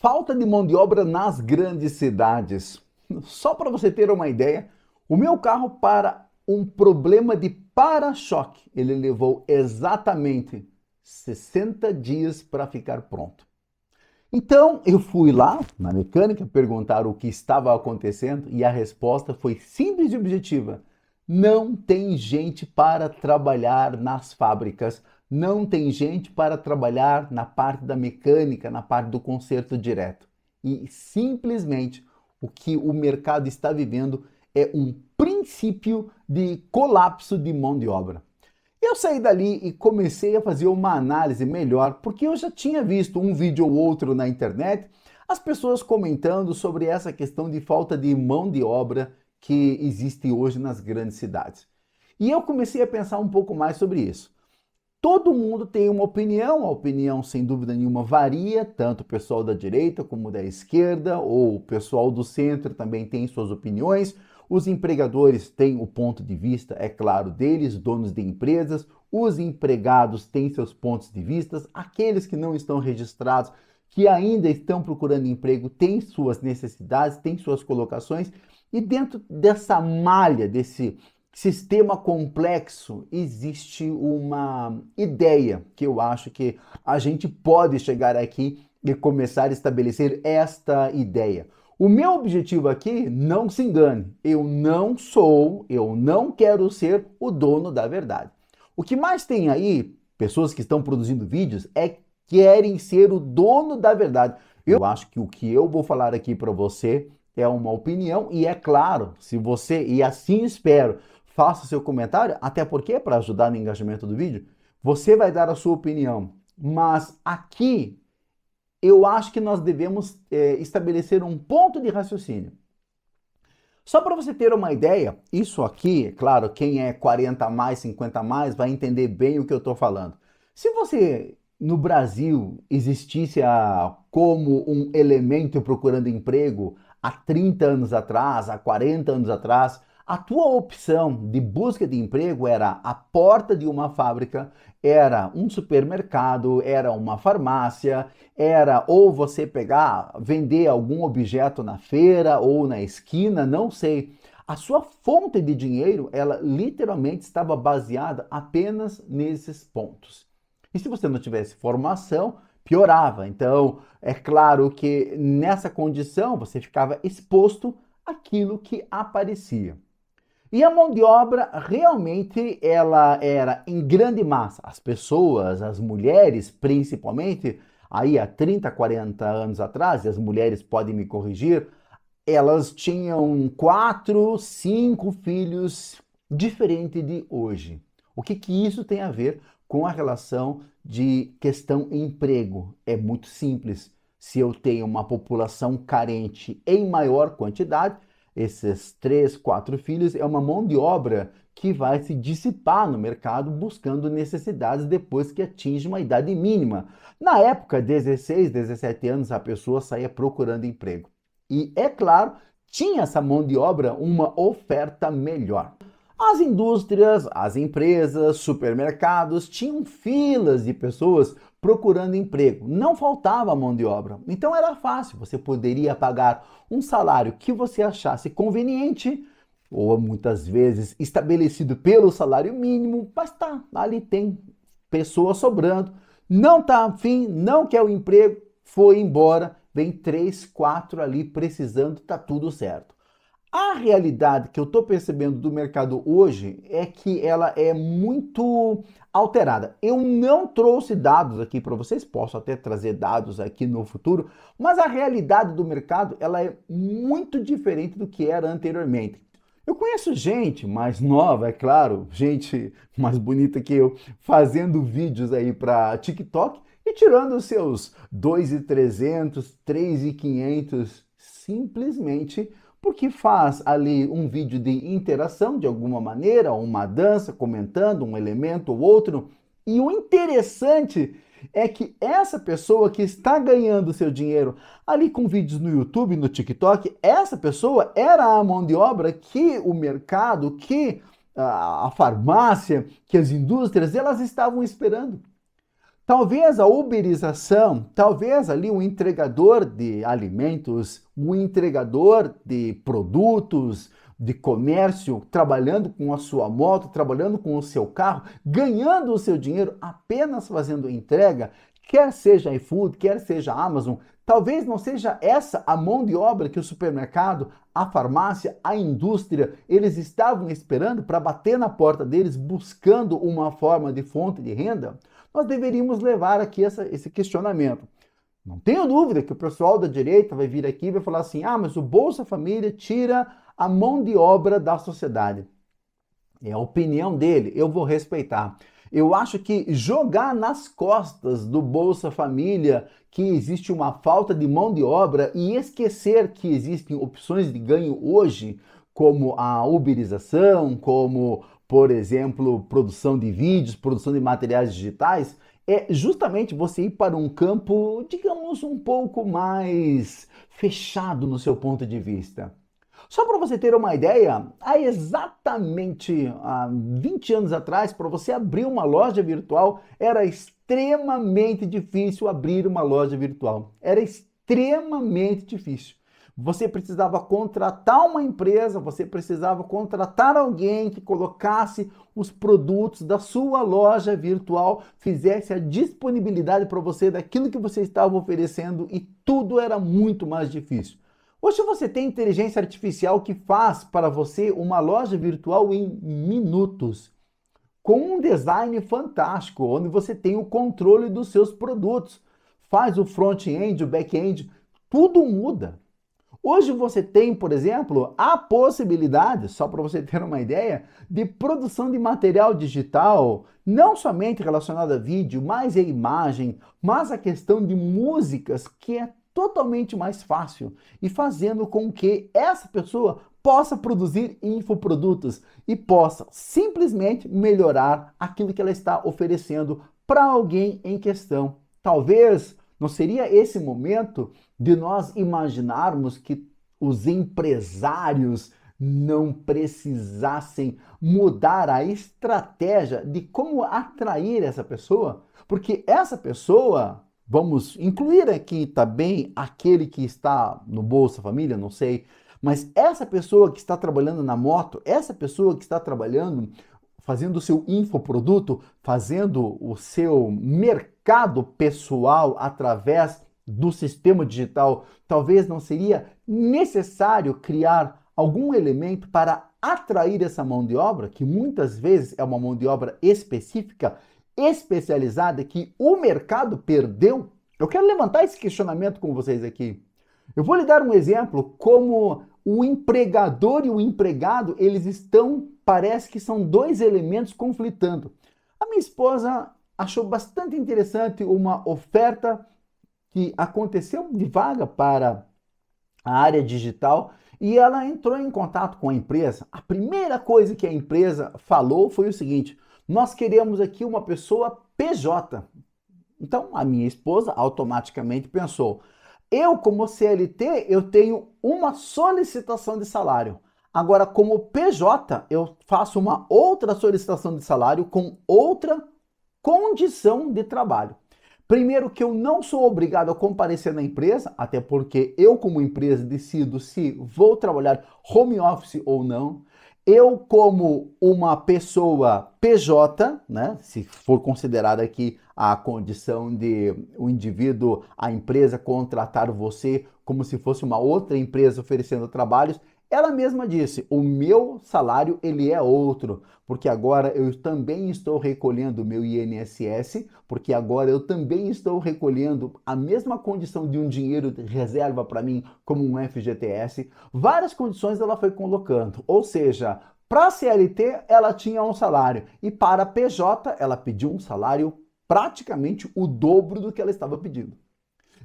Falta de mão de obra nas grandes cidades. Só para você ter uma ideia, o meu carro para um problema de para-choque, ele levou exatamente 60 dias para ficar pronto. Então eu fui lá na mecânica perguntar o que estava acontecendo e a resposta foi simples e objetiva. Não tem gente para trabalhar nas fábricas, não tem gente para trabalhar na parte da mecânica, na parte do conserto direto. E simplesmente o que o mercado está vivendo é um princípio de colapso de mão de obra. Eu saí dali e comecei a fazer uma análise melhor, porque eu já tinha visto um vídeo ou outro na internet, as pessoas comentando sobre essa questão de falta de mão de obra que existe hoje nas grandes cidades. E eu comecei a pensar um pouco mais sobre isso. Todo mundo tem uma opinião, a opinião sem dúvida nenhuma varia, tanto o pessoal da direita como da esquerda, ou o pessoal do centro também tem suas opiniões. Os empregadores têm o ponto de vista, é claro, deles, donos de empresas, os empregados têm seus pontos de vista, aqueles que não estão registrados, que ainda estão procurando emprego, têm suas necessidades, têm suas colocações, e dentro dessa malha, desse sistema complexo, existe uma ideia que eu acho que a gente pode chegar aqui e começar a estabelecer esta ideia. O meu objetivo aqui, não se engane, eu não quero ser o dono da verdade. O que mais tem aí, pessoas que estão produzindo vídeos, querem ser o dono da verdade. Eu acho que o que eu vou falar aqui para você é uma opinião e é claro, se você, e assim espero, faça seu comentário, até porque para ajudar no engajamento do vídeo, você vai dar a sua opinião. Mas aqui eu acho que nós devemos estabelecer um ponto de raciocínio. Só para você ter uma ideia, isso aqui, é claro, quem é 40 a mais, 50 a mais, vai entender bem o que eu estou falando. Se você no Brasil existisse como um elemento procurando emprego há 30 anos atrás, há 40 anos atrás, a tua opção de busca de emprego era a porta de uma fábrica, era um supermercado, era uma farmácia, era ou você pegar, vender algum objeto na feira ou na esquina, não sei. A sua fonte de dinheiro, ela literalmente estava baseada apenas nesses pontos. E se você não tivesse formação, piorava. Então, é claro que nessa condição você ficava exposto àquilo que aparecia. E a mão de obra realmente ela era em grande massa. As pessoas, as mulheres principalmente, aí há 30, 40 anos atrás, e as mulheres podem me corrigir, elas tinham 4, 5 filhos, diferente de hoje. O que isso tem a ver com a relação de questão emprego? É muito simples. Se eu tenho uma população carente em maior quantidade, esses 3, 4 filhos é uma mão de obra que vai se dissipar no mercado buscando necessidades depois que atinge uma idade mínima. Na época, 16, 17 anos, a pessoa saía procurando emprego. E, é claro, tinha essa mão de obra uma oferta melhor. As indústrias, as empresas, supermercados tinham filas de pessoas procurando emprego. Não faltava mão de obra. Então era fácil, você poderia pagar um salário que você achasse conveniente, ou muitas vezes estabelecido pelo salário mínimo, mas tá, ali tem pessoa sobrando, não tá afim, não quer o emprego, foi embora, vem 3, 4 ali precisando, tá tudo certo. A realidade que eu estou percebendo do mercado hoje é que ela é muito alterada. Eu não trouxe dados aqui para vocês, posso até trazer dados aqui no futuro, mas a realidade do mercado ela é muito diferente do que era anteriormente. Eu conheço gente mais nova, é claro, gente mais bonita que eu, fazendo vídeos aí para TikTok e tirando os seus 2.300, 3.500 simplesmente porque faz ali um vídeo de interação de alguma maneira, uma dança, comentando um elemento ou outro. E o interessante é que essa pessoa que está ganhando seu dinheiro ali com vídeos no YouTube, no TikTok, essa pessoa era a mão de obra que o mercado, que a farmácia, que as indústrias, elas estavam esperando. Talvez a uberização, talvez ali o entregador de alimentos, o entregador de produtos, de comércio, trabalhando com a sua moto, trabalhando com o seu carro, ganhando o seu dinheiro apenas fazendo entrega, quer seja iFood, quer seja Amazon, talvez não seja essa a mão de obra que o supermercado, a farmácia, a indústria, eles estavam esperando para bater na porta deles buscando uma forma de fonte de renda. Nós deveríamos levar aqui esse questionamento. Não tenho dúvida que o pessoal da direita vai vir aqui e vai falar assim, mas o Bolsa Família tira a mão de obra da sociedade. É a opinião dele, eu vou respeitar. Eu acho que jogar nas costas do Bolsa Família que existe uma falta de mão de obra e esquecer que existem opções de ganho hoje, como a uberização, como, por exemplo, produção de vídeos, produção de materiais digitais, é justamente você ir para um campo, digamos, um pouco mais fechado no seu ponto de vista. Só para você ter uma ideia, há exatamente 20 anos atrás, para você abrir uma loja virtual, era extremamente difícil abrir uma loja virtual. Era extremamente difícil. Você precisava contratar uma empresa, você precisava contratar alguém que colocasse os produtos da sua loja virtual, fizesse a disponibilidade para você daquilo que você estava oferecendo e tudo era muito mais difícil. Hoje você tem inteligência artificial que faz para você uma loja virtual em minutos, com um design fantástico, onde você tem o controle dos seus produtos, faz o front-end, o back-end, tudo muda. Hoje você tem, por exemplo, a possibilidade, só para você ter uma ideia, de produção de material digital, não somente relacionado a vídeo, mas a imagem, mas a questão de músicas, que é totalmente mais fácil e fazendo com que essa pessoa possa produzir infoprodutos e possa simplesmente melhorar aquilo que ela está oferecendo para alguém em questão. Talvez não seria esse momento de nós imaginarmos que os empresários não precisassem mudar a estratégia de como atrair essa pessoa, porque essa pessoa, vamos incluir aqui também aquele que está no Bolsa Família, não sei, mas essa pessoa que está trabalhando na moto, essa pessoa que está trabalhando, fazendo o seu infoproduto, fazendo o seu mercado pessoal através do sistema digital, talvez não seria necessário criar algum elemento para atrair essa mão de obra, que muitas vezes é uma mão de obra específica, especializada, que o mercado perdeu? Eu quero levantar esse questionamento com vocês aqui. Eu vou lhe dar um exemplo como o empregador e o empregado, eles estão, parece que são dois elementos conflitando. A minha esposa achou bastante interessante uma oferta que aconteceu de vaga para a área digital e ela entrou em contato com a empresa. A primeira coisa que a empresa falou foi o seguinte: nós queremos aqui uma pessoa PJ. Então, a minha esposa automaticamente pensou, eu como CLT, eu tenho uma solicitação de salário. Agora, como PJ, eu faço uma outra solicitação de salário com outra condição de trabalho. Primeiro que eu não sou obrigado a comparecer na empresa, até porque eu como empresa decido se vou trabalhar home office ou não. Eu como uma pessoa PJ, né, se for considerada aqui a condição de o indivíduo, a empresa contratar você como se fosse uma outra empresa oferecendo trabalhos, ela mesma disse, o meu salário ele é outro, porque agora eu também estou recolhendo o meu INSS, porque agora eu também estou recolhendo a mesma condição de um dinheiro de reserva para mim, como um FGTS. Várias condições ela foi colocando, ou seja, para a CLT ela tinha um salário e para a PJ ela pediu um salário praticamente o dobro do que ela estava pedindo.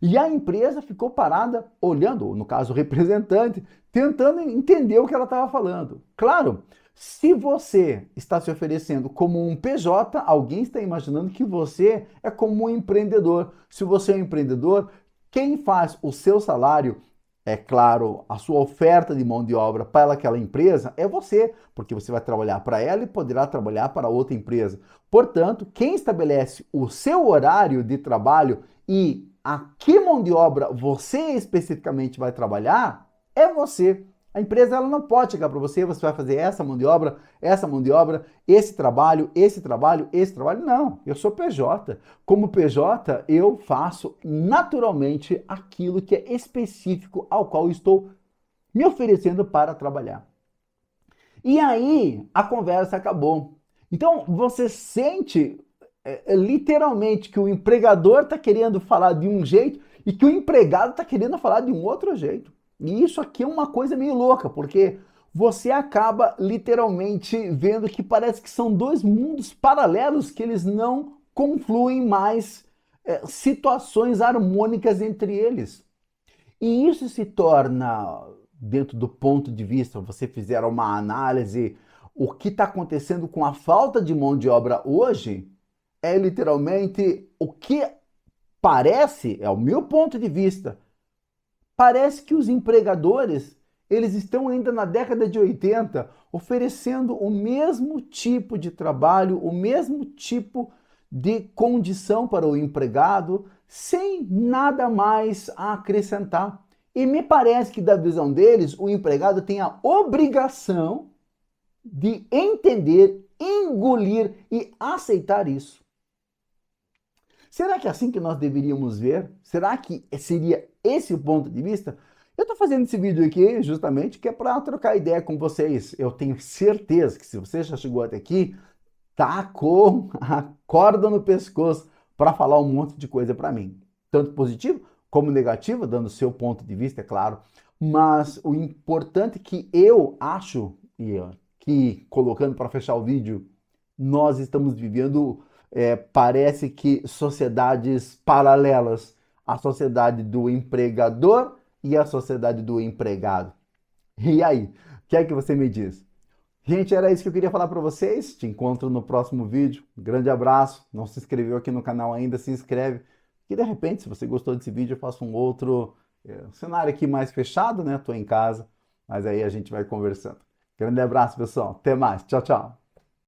E a empresa ficou parada olhando, no caso o representante, tentando entender o que ela estava falando. Claro, se você está se oferecendo como um PJ, alguém está imaginando que você é como um empreendedor. Se você é um empreendedor, quem faz o seu salário é claro, a sua oferta de mão de obra para aquela empresa é você, porque você vai trabalhar para ela e poderá trabalhar para outra empresa. Portanto, quem estabelece o seu horário de trabalho e a que mão de obra você especificamente vai trabalhar é você. A empresa ela não pode chegar para você, você vai fazer essa mão de obra, esse trabalho, esse trabalho, esse trabalho. Não, eu sou PJ. Como PJ, eu faço naturalmente aquilo que é específico ao qual estou me oferecendo para trabalhar. E aí a conversa acabou. Então você sente literalmente que o empregador está querendo falar de um jeito e que o empregado está querendo falar de um outro jeito. E isso aqui é uma coisa meio louca, porque você acaba literalmente vendo que parece que são dois mundos paralelos que eles não confluem mais situações harmônicas entre eles. E isso se torna, dentro do ponto de vista, você fizer uma análise, o que está acontecendo com a falta de mão de obra hoje é literalmente o que parece, é o meu ponto de vista, parece que os empregadores, eles estão ainda na década de 80 oferecendo o mesmo tipo de trabalho, o mesmo tipo de condição para o empregado, sem nada mais a acrescentar. E me parece que, da visão deles, o empregado tem a obrigação de entender, engolir e aceitar isso. Será que é assim que nós deveríamos ver? Será que seria esse o ponto de vista? Eu estou fazendo esse vídeo aqui justamente que é para trocar ideia com vocês. Eu tenho certeza que se você já chegou até aqui, tá com a corda no pescoço para falar um monte de coisa para mim. Tanto positivo como negativo, dando o seu ponto de vista, é claro. Mas o importante que eu acho, e que colocando para fechar o vídeo, nós estamos vivendo parece que sociedades paralelas, a sociedade do empregador e a sociedade do empregado. E aí, o que é que você me diz? Gente, era isso que eu queria falar para vocês. Te encontro no próximo vídeo. Um grande abraço. Não se inscreveu aqui no canal ainda, se inscreve. E de repente, se você gostou desse vídeo, eu faço um outro cenário aqui mais fechado, né? Tô em casa, mas aí a gente vai conversando. Grande abraço, pessoal. Até mais. Tchau, tchau.